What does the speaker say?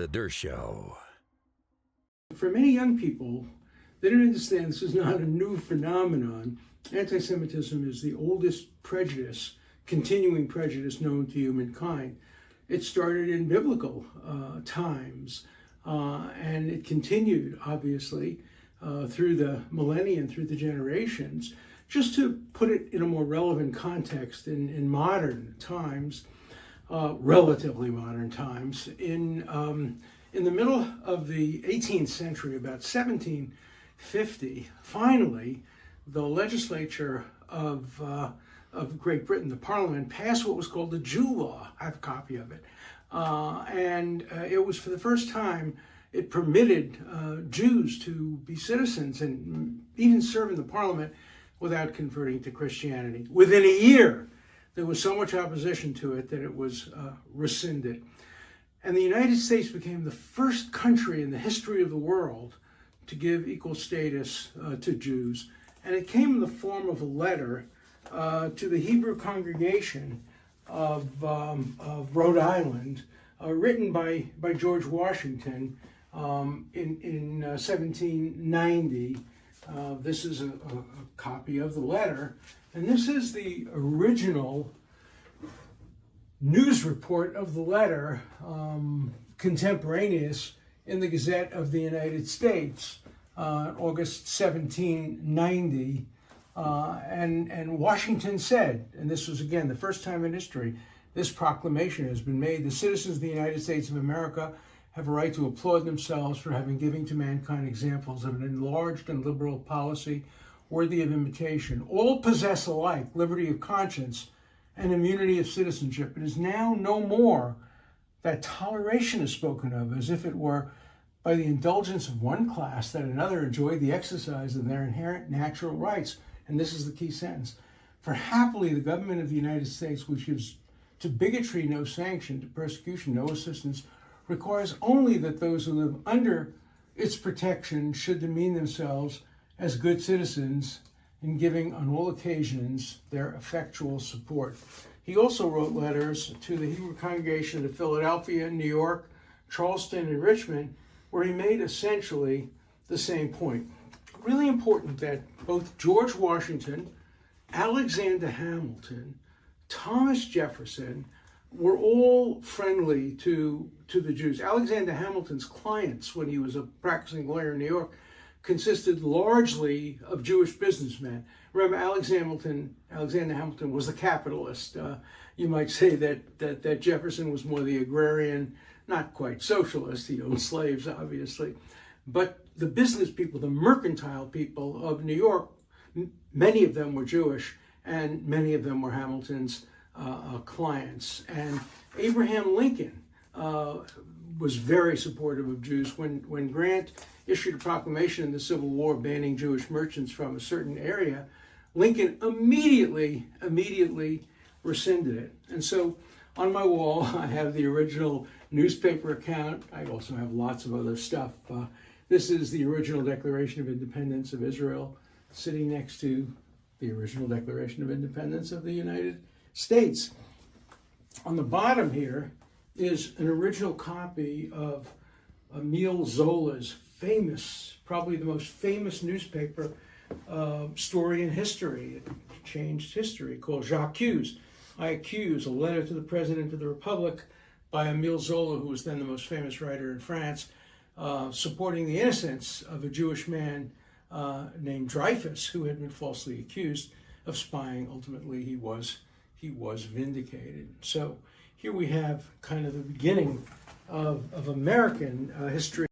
The Dershow. For many young people, they don't understand this is not a new phenomenon. Anti-Semitism is the oldest prejudice, continuing prejudice known to humankind. It started in biblical times, and it continued, obviously, through the millennia and through the generations. Just to put it in a more relevant context, in modern times, relatively modern times, in the middle of the 18th century, about 1750, finally, the legislature of Great Britain, the Parliament, passed what was called the Jew Law. I have a copy of it. And it was for the first time, it permitted Jews to be citizens and even serve in the Parliament without converting to Christianity. Within a year, there was so much opposition to it that it was rescinded. And the United States became the first country in the history of the world to give equal status to Jews. And it came in the form of a letter to the Hebrew congregation of Rhode Island, written by George Washington in 1790. This is a copy of the letter, and this is the original news report of the letter, contemporaneous in the Gazette of the United States, August 1790. And Washington said, and this was again the first time in history this proclamation has been made: the citizens of the United States of America have a right to applaud themselves for having given to mankind examples of an enlarged and liberal policy worthy of imitation. All possess alike liberty of conscience and immunity of citizenship. It is now no more that toleration is spoken of as if it were by the indulgence of one class that another enjoyed the exercise of their inherent natural rights. And this is the key sentence: for happily the government of the United States, which gives to bigotry no sanction, to persecution no assistance, requires only that those who live under its protection should demean themselves as good citizens in giving on all occasions their effectual support. He also wrote letters to the Hebrew congregation of Philadelphia, New York, Charleston, and Richmond, where he made essentially the same point. Really important that both George Washington, Alexander Hamilton, Thomas Jefferson were all friendly to the Jews. Alexander Hamilton's clients, when he was a practicing lawyer in New York, consisted largely of Jewish businessmen. Remember, Alexander Hamilton was the capitalist. You might say that Jefferson was more the agrarian, not quite socialist. He owned slaves, obviously. But the business people, the mercantile people of New York, many of them were Jewish, and many of them were Hamilton's clients. And Abraham Lincoln was very supportive of Jews. When Grant issued a proclamation in the Civil War banning Jewish merchants from a certain area, Lincoln immediately rescinded it. And so on my wall, I have the original newspaper account. I also have lots of other stuff. This is the original Declaration of Independence of Israel, sitting next to the original Declaration of Independence of the United States. On the bottom here is an original copy of Emile Zola's famous, probably the most famous newspaper story in history. It changed history, called J'accuse. I Accuse, a letter to the President of the Republic by Emile Zola, who was then the most famous writer in France, supporting the innocence of a Jewish man named Dreyfus, who had been falsely accused of spying. Ultimately, he was vindicated. So here we have kind of the beginning of American history.